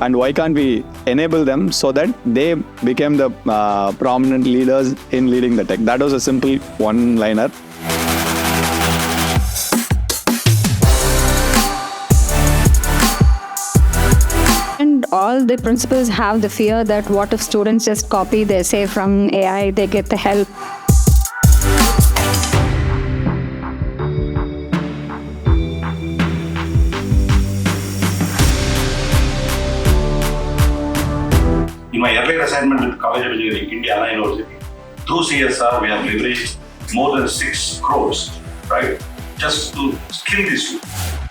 and why can't we enable them so that they become the prominent leaders in leading the tech? That was a simple one-liner. And all the principals have the fear that what if students just copy the essay from AI, they get the help. In my earlier assignment with College of Engineering, Indiana University, through CSR, we have leveraged more than 6 crores, right? Just to skill these students.